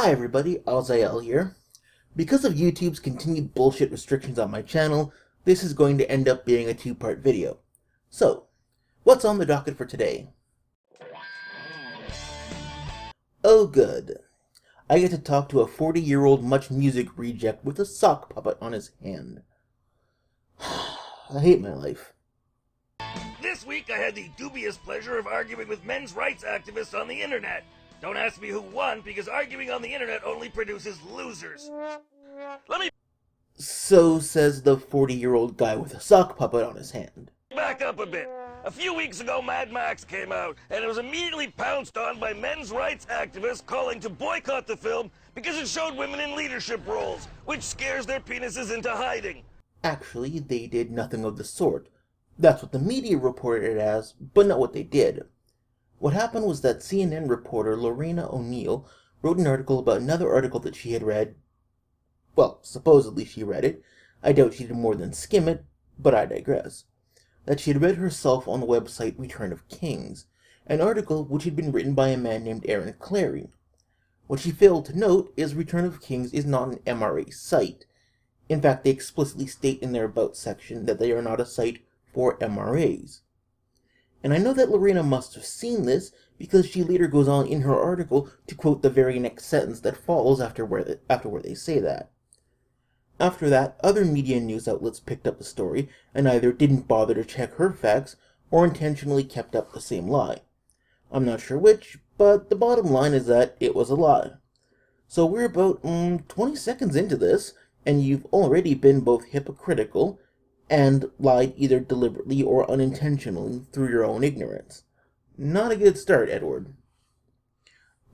Hi everybody, Alzael here. Because of YouTube's continued bullshit restrictions on my channel, this is going to end up being a two-part video. So, what's on the docket for today? Oh good. I get to talk to a 40-year-old Much Music reject with a sock puppet on his hand. I hate my life. This week I had the dubious pleasure of arguing with men's rights activists on the internet. Don't ask me who won, because arguing on the internet only produces losers. Let me So says the 40-year-old guy with a sock puppet on his hand. back up a bit. A few weeks ago, Mad Max came out, and it was immediately pounced on by men's rights activists calling to boycott the film because it showed women in leadership roles, which scares their penises into hiding. Actually, they did nothing of the sort. That's what the media reported it as, but not what they did. What happened was that CNN reporter Lorena O'Neill wrote an article about another article that she had read. Well, supposedly she read it. I doubt she did more than skim it, but I digress. That she had read herself on the website Return of Kings, an article which had been written by a man named Aaron Clarey. What she failed to note is Return of Kings is not an MRA site. In fact, they explicitly state in their About section that they are not a site for MRAs. And I know that Lorena must have seen this, because she later goes on in her article to quote the very next sentence that follows after where they say that. After that, other media and news outlets picked up the story and either didn't bother to check her facts or intentionally kept up the same lie. I'm not sure which, but the bottom line is that it was a lie. So we're about 20 seconds into this, and you've already been both hypocritical and lied either deliberately or unintentionally through your own ignorance. Not a good start, Edward.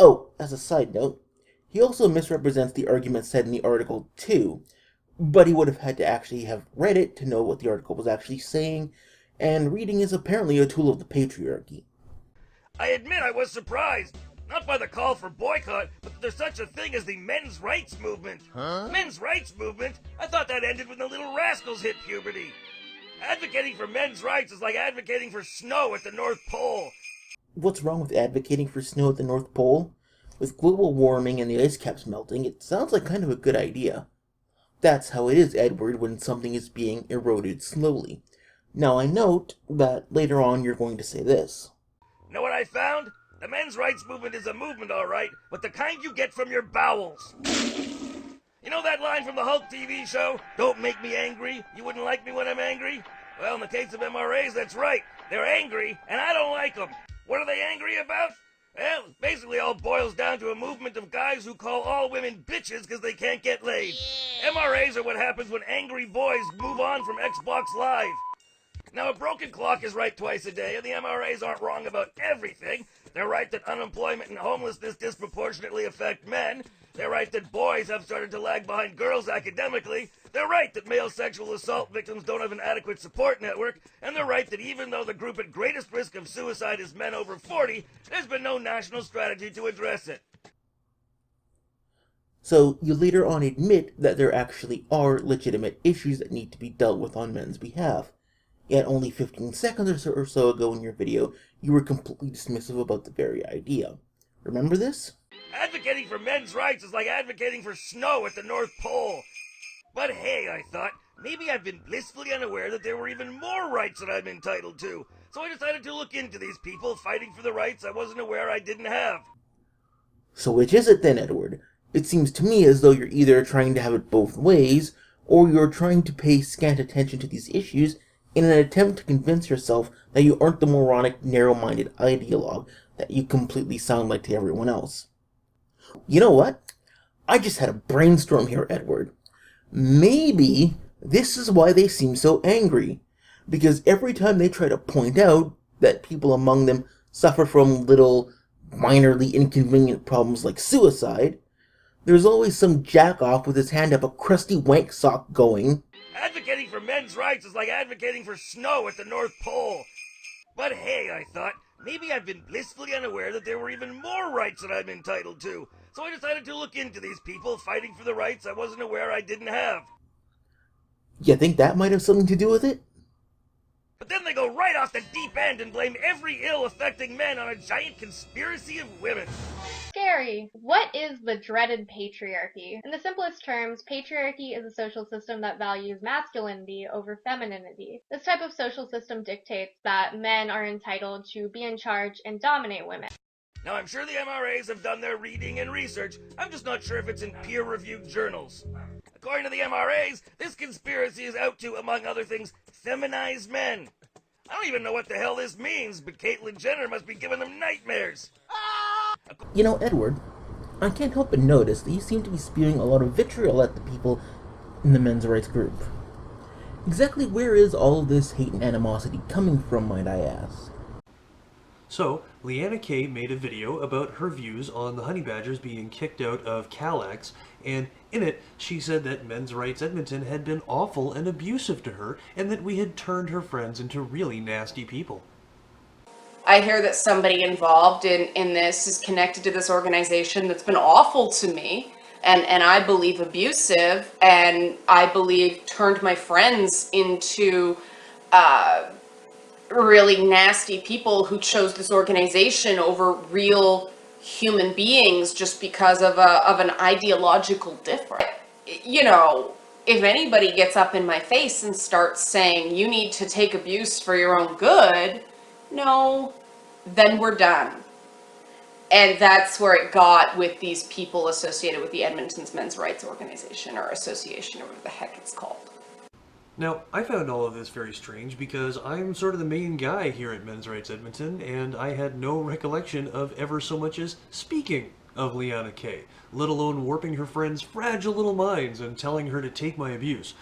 Oh, as a side note, he also misrepresents the argument said in the article too, but he would have had to actually have read it to know what the article was actually saying, and reading is apparently a tool of the patriarchy. I admit I was surprised. Not by the call for boycott, but that there's such a thing as the men's rights movement. Huh? Men's rights movement? I thought that ended when the little rascals hit puberty. Advocating for men's rights is like advocating for snow at the North Pole. What's wrong with advocating for snow at the North Pole? With global warming and the ice caps melting, it sounds like kind of a good idea. That's how it is, Edward, when something is being eroded slowly. Now I note that later on you're going to say this. Know what I found? The men's rights movement is a movement, all right, but the kind you get from your bowels. You know that line from the Hulk TV show? Don't make me angry. You wouldn't like me when I'm angry? Well, in the case of MRAs, that's right. They're angry, and I don't like them. What are they angry about? Well, basically all boils down to a movement of guys who call all women bitches because they can't get laid. MRAs are what happens when angry boys move on from Xbox Live. Now, a broken clock is right twice a day, and the MRAs aren't wrong about everything. They're right that unemployment and homelessness disproportionately affect men. They're right that boys have started to lag behind girls academically. They're right that male sexual assault victims don't have an adequate support network. And they're right that even though the group at greatest risk of suicide is men over 40, there's been no national strategy to address it. So you later on admit that there actually are legitimate issues that need to be dealt with on men's behalf. Yet only 15 seconds or so ago in your video, you were completely dismissive about the very idea. Remember this? Advocating for men's rights is like advocating for snow at the North Pole. But hey, I thought, maybe I've been blissfully unaware that there were even more rights that I'm entitled to. So I decided to look into these people fighting for the rights I wasn't aware I didn't have. So which is it then, Edward? It seems to me as though you're either trying to have it both ways, or you're trying to pay scant attention to these issues in an attempt to convince yourself that you aren't the moronic, narrow-minded ideologue that you completely sound like to everyone else. You know what? I just had a brainstorm here, Edward. Maybe this is why they seem so angry. Because every time they try to point out that people among them suffer from little, minorly inconvenient problems like suicide, there's always some jack-off with his hand up a crusty wank sock going, Advocating for men's rights is like advocating for snow at the North Pole. But hey, I thought, maybe I've been blissfully unaware that there were even more rights that I'm entitled to. So I decided to look into these people fighting for the rights I wasn't aware I didn't have. You think that might have something to do with it? But then they go right off the deep end and blame every ill affecting men on a giant conspiracy of women. Scary. What is the dreaded patriarchy? In the simplest terms, patriarchy is a social system that values masculinity over femininity. This type of social system dictates that men are entitled to be in charge and dominate women. Now, I'm sure the MRAs have done their reading and research. I'm just not sure if it's in peer-reviewed journals. According to the MRAs, this conspiracy is out to, among other things, feminize men. I don't even know what the hell this means, but Caitlyn Jenner must be giving them nightmares. You know, Edward, I can't help but notice that you seem to be spewing a lot of vitriol at the people in the men's rights group. Exactly where is all this hate and animosity coming from, might I ask? So, Leanna Kay made a video about her views on the honey badgers being kicked out of Calax, and in it, she said that Men's Rights Edmonton had been awful and abusive to her, and that we had turned her friends into really nasty people. I hear that somebody involved in this is connected to this organization that's been awful to me, and I believe abusive, and I believe turned my friends into really nasty people who chose this organization over real human beings just because of an ideological difference. You know, if anybody gets up in my face and starts saying you need to take abuse for your own good, no, then we're done. And that's where it got with these people associated with the Edmonton's Men's Rights Organization or Association or whatever the heck it's called. Now, I found all of this very strange because I'm sort of the main guy here at Men's Rights Edmonton, and I had no recollection of ever so much as speaking of Leanna Kay, let alone warping her friends' fragile little minds and telling her to take my abuse.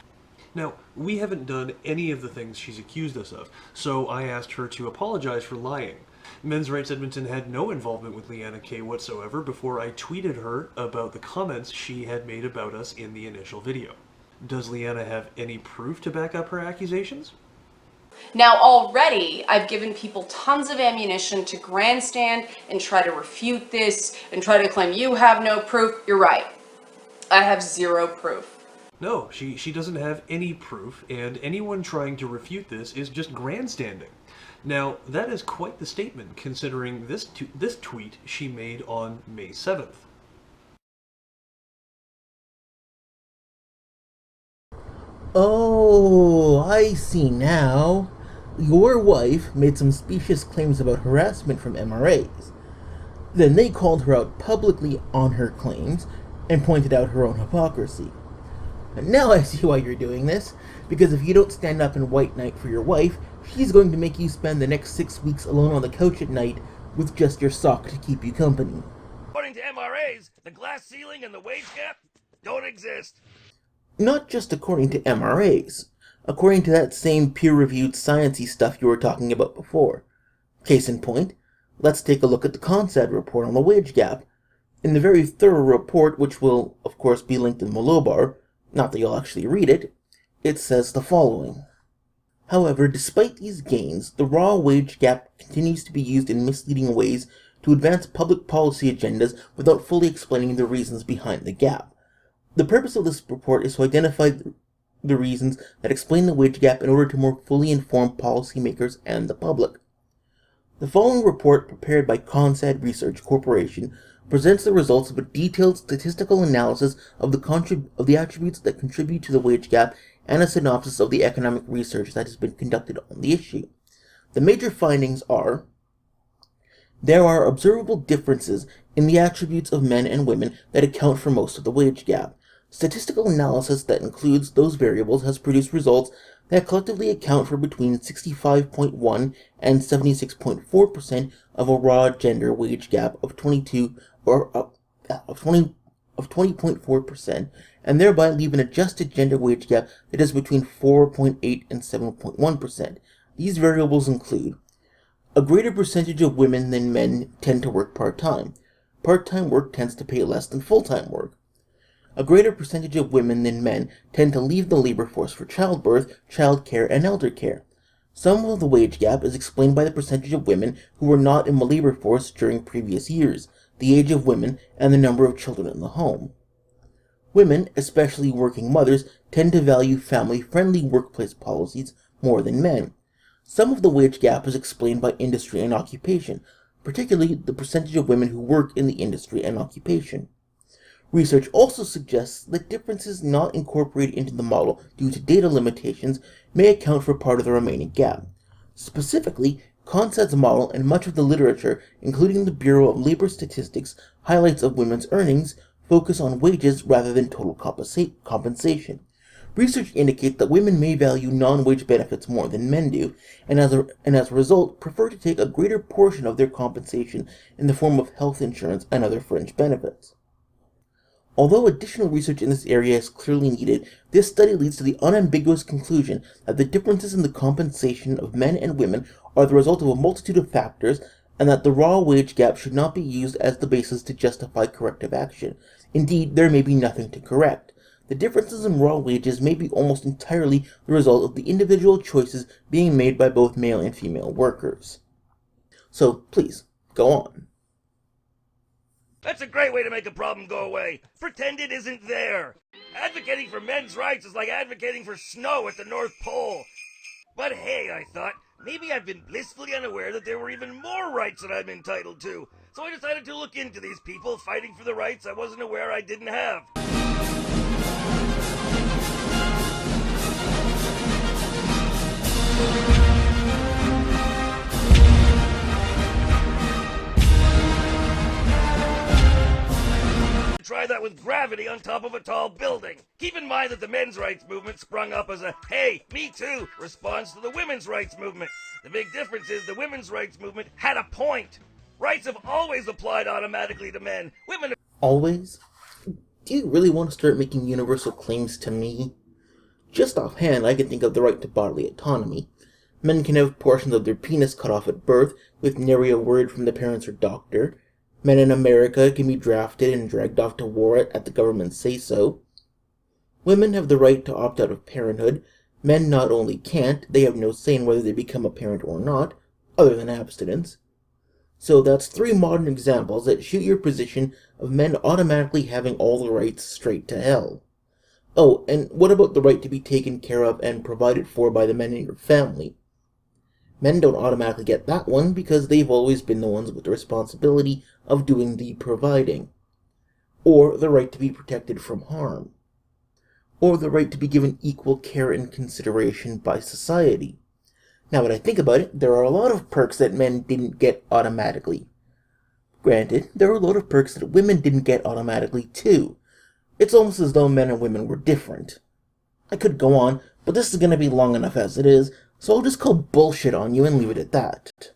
Now, we haven't done any of the things she's accused us of, so I asked her to apologize for lying. Men's Rights Edmonton had no involvement with Leanna Kay whatsoever before I tweeted her about the comments she had made about us in the initial video. Does Leanna have any proof to back up her accusations? Now already I've given people tons of ammunition to grandstand and try to refute this and try to claim you have no proof. You're right. I have zero proof. No, she doesn't have any proof, and anyone trying to refute this is just grandstanding. Now, that is quite the statement considering this tweet she made on May 7th. Oh, I see now. Your wife made some specious claims about harassment from MRAs. Then they called her out publicly on her claims and pointed out her own hypocrisy. And now I see why you're doing this, because if you don't stand up in white knight for your wife, she's going to make you spend the next 6 weeks alone on the couch at night with just your sock to keep you company. According to MRAs, the glass ceiling and the wage gap don't exist. Not just according to MRAs, according to that same peer-reviewed sciencey stuff you were talking about before. Case in point, let's take a look at the CONSAD report on the wage gap. In the very thorough report, which will, of course, be linked in the below bar, not that you'll actually read it, it says the following. However, despite these gains, the raw wage gap continues to be used in misleading ways to advance public policy agendas without fully explaining the reasons behind the gap. The purpose of this report is to identify the reasons that explain the wage gap in order to more fully inform policymakers and the public. The following report, prepared by CONSAD Research Corporation, presents the results of a detailed statistical analysis of the attributes that contribute to the wage gap and a synopsis of the economic research that has been conducted on the issue. The major findings are: there are observable differences in the attributes of men and women that account for most of the wage gap. Statistical analysis that includes those variables has produced results that collectively account for between 65.1 and 76.4% of a raw gender wage gap of 20.4%, and thereby leave an adjusted gender wage gap that is between 4.8 and 7.1%. These variables include: a greater percentage of women than men tend to work part-time. Part-time work tends to pay less than full-time work. A greater percentage of women than men tend to leave the labor force for childbirth, childcare, and elder care. Some of the wage gap is explained by the percentage of women who were not in the labor force during previous years, the age of women, and the number of children in the home. Women, especially working mothers, tend to value family-friendly workplace policies more than men. Some of the wage gap is explained by industry and occupation, particularly the percentage of women who work in the industry and occupation. Research also suggests that differences not incorporated into the model due to data limitations may account for part of the remaining gap. Specifically, Consad's model and much of the literature, including the Bureau of Labor Statistics, highlights of women's earnings focus on wages rather than total compensation. Research indicates that women may value non-wage benefits more than men do, and as a result, prefer to take a greater portion of their compensation in the form of health insurance and other fringe benefits. Although additional research in this area is clearly needed, this study leads to the unambiguous conclusion that the differences in the compensation of men and women are the result of a multitude of factors, and that the raw wage gap should not be used as the basis to justify corrective action. Indeed, there may be nothing to correct. The differences in raw wages may be almost entirely the result of the individual choices being made by both male and female workers. So, please, go on. That's a great way to make a problem go away. Pretend it isn't there. Advocating for men's rights is like advocating for snow at the North Pole. But hey, I thought, maybe I've been blissfully unaware that there were even more rights that I'm entitled to. So I decided to look into these people fighting for the rights I wasn't aware I didn't have. Try that with gravity on top of a tall building. Keep in mind that the men's rights movement sprung up as a "hey, me too" response to the women's rights movement. The big difference is the women's rights movement had a point. Rights have always applied automatically to men. Women have... Always? Do you really want to start making universal claims to me? Just offhand, I can think of the right to bodily autonomy. Men can have portions of their penis cut off at birth with nary a word from the parents or doctor. Men in America can be drafted and dragged off to war at the government's say-so. Women have the right to opt out of parenthood. Men not only can't, they have no say in whether they become a parent or not, other than abstinence. So that's 3 modern examples that shoot your position of men automatically having all the rights straight to hell. Oh, and what about the right to be taken care of and provided for by the men in your family? Men don't automatically get that one because they've always been the ones with the responsibility of doing the providing. Or the right to be protected from harm. Or the right to be given equal care and consideration by society. Now that I think about it, there are a lot of perks that men didn't get automatically. Granted, there are a lot of perks that women didn't get automatically too. It's almost as though men and women were different. I could go on, but this is going to be long enough as it is, so I'll just call bullshit on you and leave it at that.